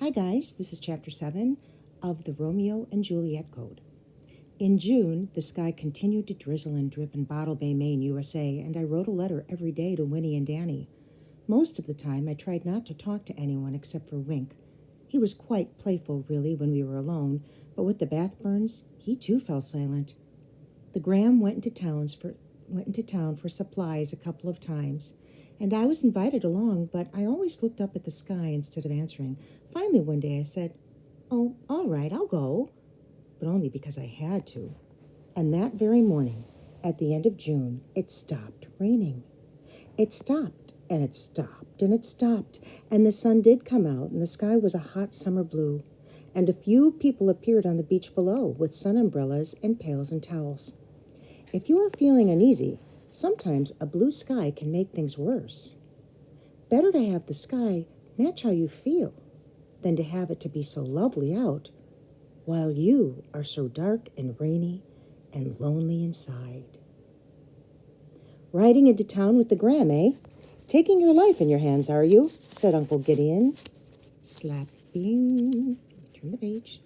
Hi guys, this is Chapter 7 of the Romeo and Juliet Code. In June, the sky continued to drizzle and drip in Bottle Bay, Maine, USA, and I wrote a letter every day to Winnie and Danny. Most of the time, I tried not to talk to anyone except for Wink. He was quite playful, really, when we were alone, but with the bath burns, he too fell silent. The Graham went into town for supplies a couple of times, and I was invited along, but I always looked up at the sky instead of answering. Finally, one day I said, "Oh, all right, I'll go," but only because I had to. And that very morning, at the end of June, it stopped raining. It stopped, and it stopped, and it stopped, and the sun did come out, and the sky was a hot summer blue, and a few people appeared on the beach below with sun umbrellas and pails and towels. If you are feeling uneasy, sometimes a blue sky can make things worse. Better to have the sky match how you feel than to have it to be so lovely out while you are so dark and rainy and lonely inside. Riding into town with the Graham, eh? Taking your life in your hands, are you? Said Uncle Gideon. Slapping. Turn the page.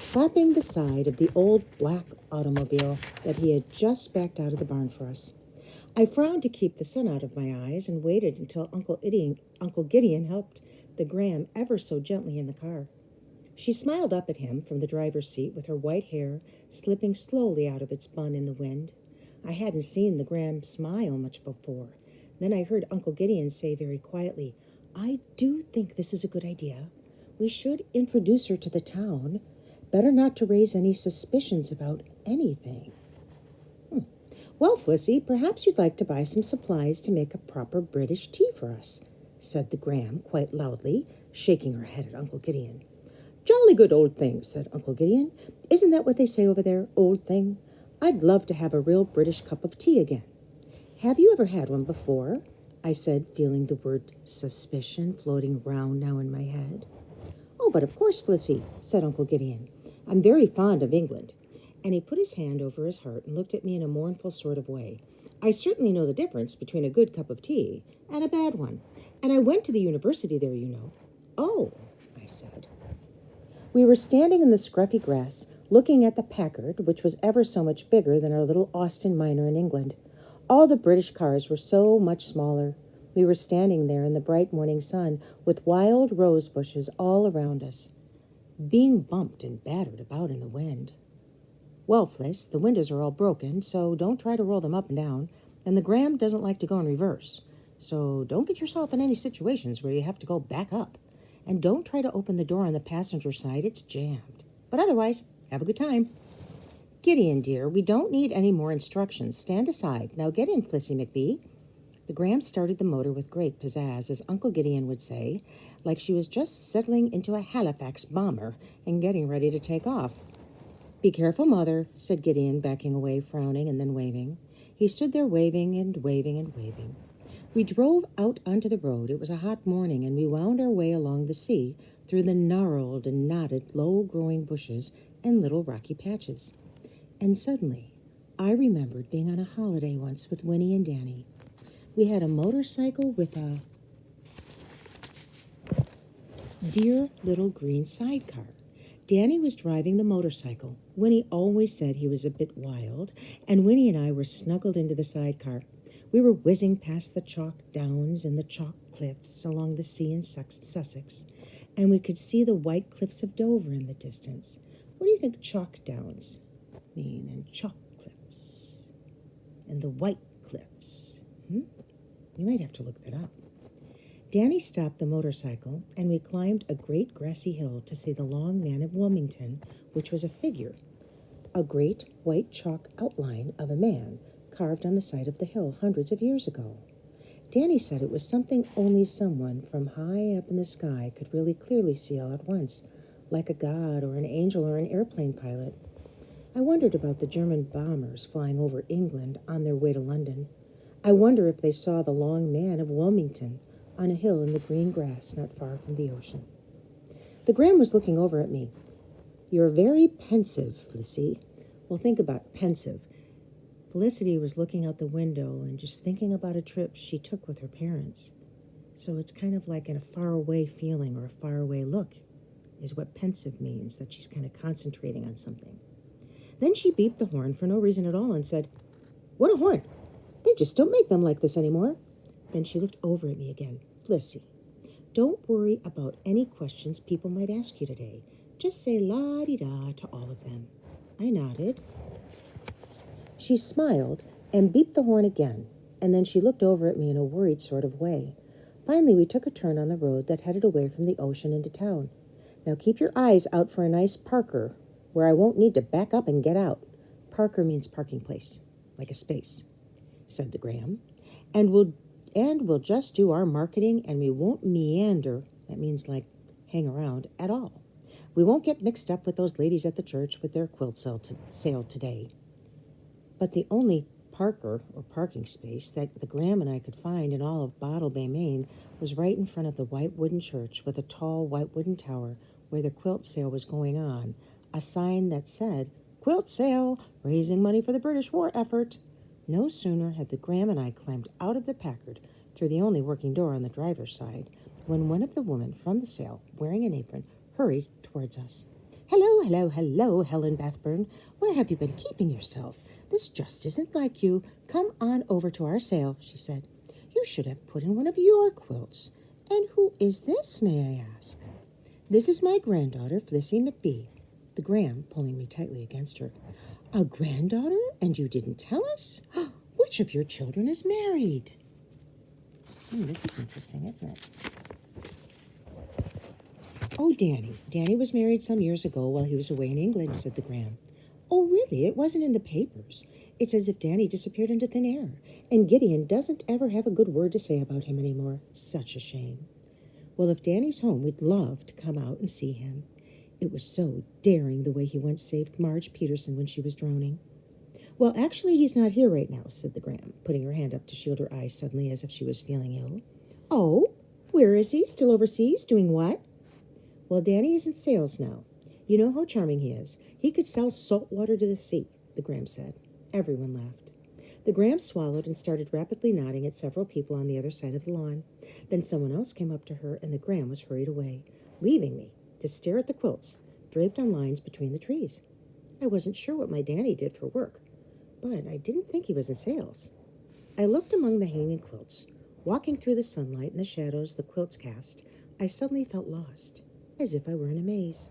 Slapping the side of the old black automobile that he had just backed out of the barn for us. I frowned to keep the sun out of my eyes and waited until Uncle Gideon helped the Graham ever so gently in the car. She smiled up at him from the driver's seat with her white hair slipping slowly out of its bun in the wind. I hadn't seen the Graham smile much before. Then I heard Uncle Gideon say very quietly, "I do think this is a good idea. We should introduce her to the town. Better not to raise any suspicions about anything." "Well, Flissy, perhaps you'd like to buy some supplies to make a proper British tea for us," said the Graham quite loudly, shaking her head at Uncle Gideon. "Jolly good old thing," said Uncle Gideon. "Isn't that what they say over there, old thing? I'd love to have a real British cup of tea again." "Have you ever had one before?" I said, feeling the word suspicion floating round now in my head. "Oh, but of course, Flissy," said Uncle Gideon. "I'm very fond of England." And he put his hand over his heart and looked at me in a mournful sort of way. "I certainly know the difference between a good cup of tea and a bad one. And I went to the university there, you know." "Oh," I said. We were standing in the scruffy grass, looking at the Packard, which was ever so much bigger than our little Austin Minor in England. All the British cars were so much smaller. We were standing there in the bright morning sun with wild rose bushes all around us, being bumped and battered about in the wind. "Well, Fliss, the windows are all broken, so don't try to roll them up and down, and the Graham doesn't like to go in reverse. So don't get yourself in any situations where you have to go back up. And don't try to open the door on the passenger side, it's jammed. But otherwise, have a good time." "Gideon, dear, we don't need any more instructions. Stand aside. Now get in, Flissy McBee." The Graham started the motor with great pizzazz, as Uncle Gideon would say, like she was just settling into a Halifax bomber and getting ready to take off. "Be careful, Mother," said Gideon, backing away, frowning, and then waving. He stood there waving and waving and waving. We drove out onto the road. It was a hot morning, and we wound our way along the sea through the gnarled and knotted, low-growing bushes and little rocky patches. And suddenly, I remembered being on a holiday once with Winnie and Danny. We had a motorcycle with a dear little green sidecar. Danny was driving the motorcycle. Winnie always said he was a bit wild, and Winnie and I were snuggled into the sidecar. We were whizzing past the chalk downs and the chalk cliffs along the sea in Sussex, and we could see the white cliffs of Dover in the distance. What do you think chalk downs mean, and chalk cliffs, and the white cliffs? You might have to look that up. Danny stopped the motorcycle, and we climbed a great grassy hill to see the Long Man of Wilmington, which was a figure, a great white chalk outline of a man carved on the side of the hill hundreds of years ago. Danny said it was something only someone from high up in the sky could really clearly see all at once, like a god or an angel or an airplane pilot. I wondered about the German bombers flying over England on their way to London. I wonder if they saw the Long Man of Wilmington on a hill in the green grass not far from the ocean. The Graham was looking over at me. "You're very pensive, Flissy." Well, think about pensive. Felicity was looking out the window and just thinking about a trip she took with her parents. So it's kind of like in a faraway feeling or a faraway look is what pensive means, that she's kind of concentrating on something. Then she beeped the horn for no reason at all and said, "What a horn! They just don't make them like this anymore." Then she looked over at me again. "Flissy, don't worry about any questions people might ask you today. Just say la-di-da to all of them." I nodded. She smiled and beeped the horn again, and then she looked over at me in a worried sort of way. Finally, we took a turn on the road that headed away from the ocean into town. "Now keep your eyes out for a nice parker where I won't need to back up and get out." Parker means parking place, like a space, said the Graham. And we'll just do our marketing, and we won't meander, that means like hang around, at all. We won't get mixed up with those ladies at the church with their quilt sale today. But the only Parker, or parking space, that the Graham and I could find in all of Bottle Bay, Maine, was right in front of the white wooden church with a tall white wooden tower where the quilt sale was going on, a sign that said, "Quilt sale, raising money for the British war effort." No sooner had the Graham and I climbed out of the Packard through the only working door on the driver's side when one of the women from the sale, wearing an apron, hurried towards us. "Hello, hello, hello, Helen Bathburn. Where have you been keeping yourself? This just isn't like you. Come on over to our sale," she said. "You should have put in one of your quilts. And who is this, may I ask?" "This is my granddaughter, Flissy McBee," the Graham pulling me tightly against her. "A granddaughter? And you didn't tell us? Which of your children is married?" This is interesting, isn't it? "Oh, Danny. Danny was married some years ago while he was away in England," said the Graham. "Oh, really? It wasn't in the papers. It's as if Danny disappeared into thin air, and Gideon doesn't ever have a good word to say about him anymore. Such a shame. Well, if Danny's home, we'd love to come out and see him. It was so daring the way he once saved Marge Peterson when she was drowning." "Well, actually, he's not here right now," said the Graham, putting her hand up to shield her eyes suddenly as if she was feeling ill. "Oh? Where is he? Still overseas? Doing what?" "Well, Danny is in sales now. You know how charming he is. He could sell salt water to the sea," the Graham said. Everyone laughed. The Graham swallowed and started rapidly nodding at several people on the other side of the lawn. Then someone else came up to her, and the Graham was hurried away, leaving me to stare at the quilts draped on lines between the trees. I wasn't sure what my Danny did for work, but I didn't think he was in sales. I looked among the hanging quilts. Walking through the sunlight and the shadows the quilts cast, I suddenly felt lost, as if I were in a maze.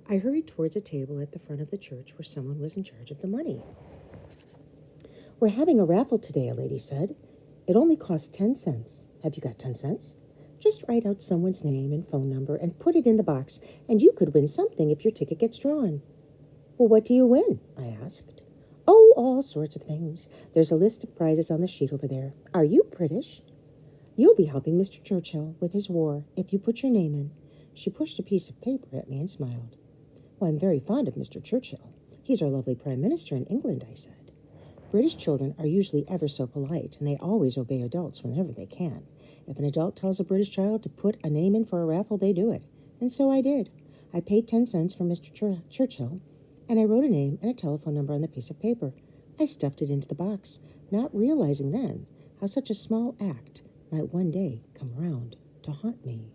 I hurried towards a table at the front of the church where someone was in charge of the money. "We're having a raffle today," a lady said. "It only costs 10 cents. Have you got 10 cents? Just write out someone's name and phone number and put it in the box, and you could win something if your ticket gets drawn." "Well, what do you win?" I asked. "Oh, all sorts of things. There's a list of prizes on the sheet over there. Are you British? You'll be helping Mr. Churchill with his war if you put your name in." She pushed a piece of paper at me and smiled. "Well, I'm very fond of Mr. Churchill. He's our lovely Prime Minister in England," I said. British children are usually ever so polite, and they always obey adults whenever they can. If an adult tells a British child to put a name in for a raffle, they do it. And so I did. I paid 10 cents for Mr. Churchill, and I wrote a name and a telephone number on the piece of paper. I stuffed it into the box, not realizing then how such a small act might one day come round to haunt me.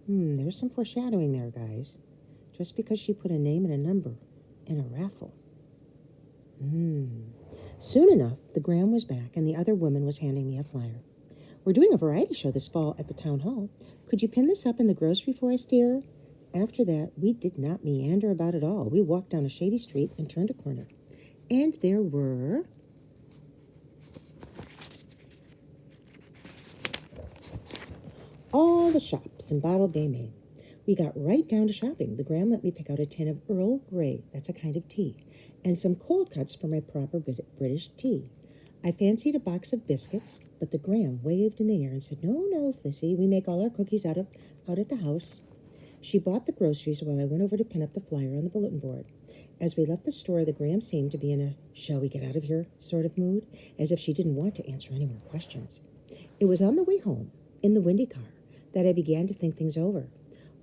There's some foreshadowing there, guys. Just because she put a name and a number in a raffle. Soon enough, the Graham was back, and the other woman was handing me a flyer. "We're doing a variety show this fall at the town hall. Could you pin this up in the grocery for us, dear?" After that, we did not meander about at all. We walked down a shady street and turned a corner. And there were all the shops in Bottle Bay, Maine. We got right down to shopping. The Graham let me pick out a tin of Earl Grey, that's a kind of tea, and some cold cuts for my proper British tea. I fancied a box of biscuits, but the Graham waved in the air and said, "No, no, Flissy, we make all our cookies out at the house." She bought the groceries while I went over to pin up the flyer on the bulletin board. As we left the store, the Graham seemed to be in a "shall we get out of here" sort of mood, as if she didn't want to answer any more questions. It was on the way home, in the windy car, that I began to think things over.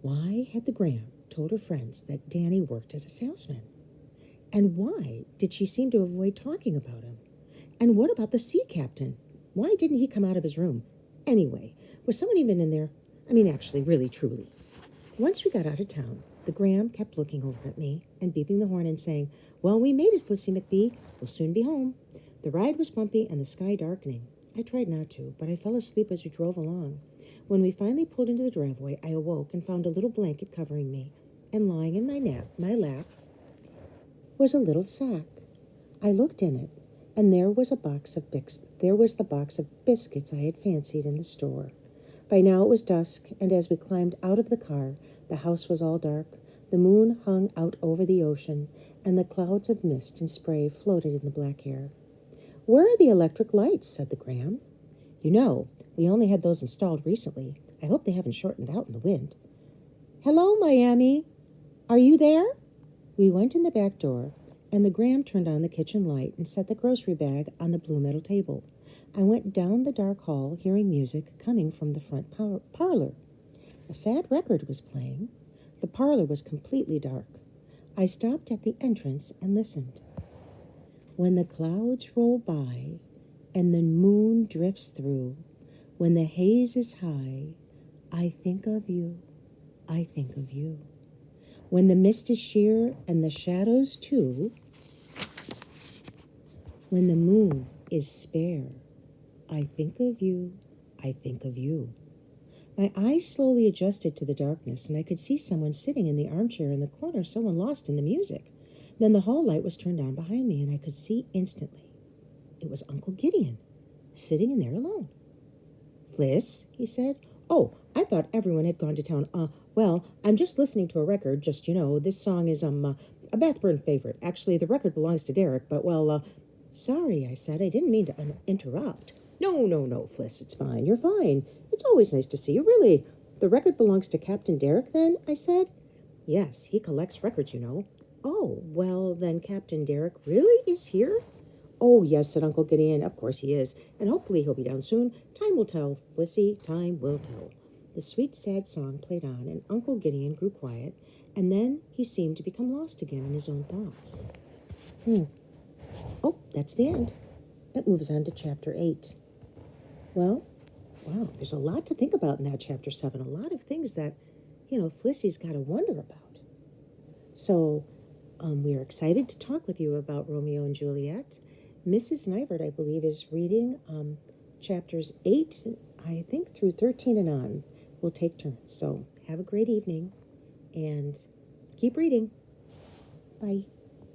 Why had the Graham told her friends that Danny worked as a salesman? And why did she seem to avoid talking about him? And what about the sea captain? Why didn't he come out of his room? Anyway, Was someone even in there? I mean, actually, really, truly. Once we got out of town, the Graham kept looking over at me and beeping the horn and saying, "Well, we made it, Flissy McBee. We'll soon be home." The ride was bumpy and the sky darkening. I tried not to, but I fell asleep as we drove along. When we finally pulled into the driveway, I awoke and found a little blanket covering me, and lying in my lap, was a little sack. I looked in it, and there was the box of biscuits I had fancied in the store. By now it was dusk, and as we climbed out of the car, the house was all dark. The moon hung out over the ocean, and the clouds of mist and spray floated in the black air. "Where are the electric lights?" said the Graham. "You know, we only had those installed recently. I hope they haven't shortened out in the wind." "Hello, Miami. Are you there?" We went in the back door, and the Graham turned on the kitchen light and set the grocery bag on the blue metal table. I went down the dark hall, hearing music coming from the front parlor. A sad record was playing. The parlor was completely dark. I stopped at the entrance and listened. "When the clouds roll by and the moon drifts through, when the haze is high, I think of you, I think of you. When the mist is sheer and the shadows too, when the moon is spare, I think of you, I think of you." My eyes slowly adjusted to the darkness, and I could see someone sitting in the armchair in the corner, someone lost in the music. Then the hall light was turned on behind me, and I could see instantly. It was Uncle Gideon, sitting in there alone. "Fliss," he said. "Oh, I thought everyone had gone to town. Well, I'm just listening to a record, this song is, a Bethburn favorite. Actually, the record belongs to Derek, but, Sorry," I said. "I didn't mean to interrupt." No, Fliss, it's fine. You're fine. It's always nice to see you, really." "The record belongs to Captain Derek, then?" I said. "Yes, he collects records, you know." "Oh, well, then Captain Derek really is here?" "Oh, yes," said Uncle Gideon. "Of course he is, and hopefully he'll be down soon. Time will tell, Flissy, time will tell." The sweet, sad song played on, and Uncle Gideon grew quiet, and then he seemed to become lost again in his own thoughts. Oh, that's the end. That moves on to Chapter 8. Well, wow, there's a lot to think about in that Chapter 7. A lot of things that, Flissy's got to wonder about. So, we are excited to talk with you about Romeo and Juliet. Mrs. Nivert, I believe, is reading chapters 8, I think, through 13 and on. We'll take turns. So have a great evening and keep reading. Bye.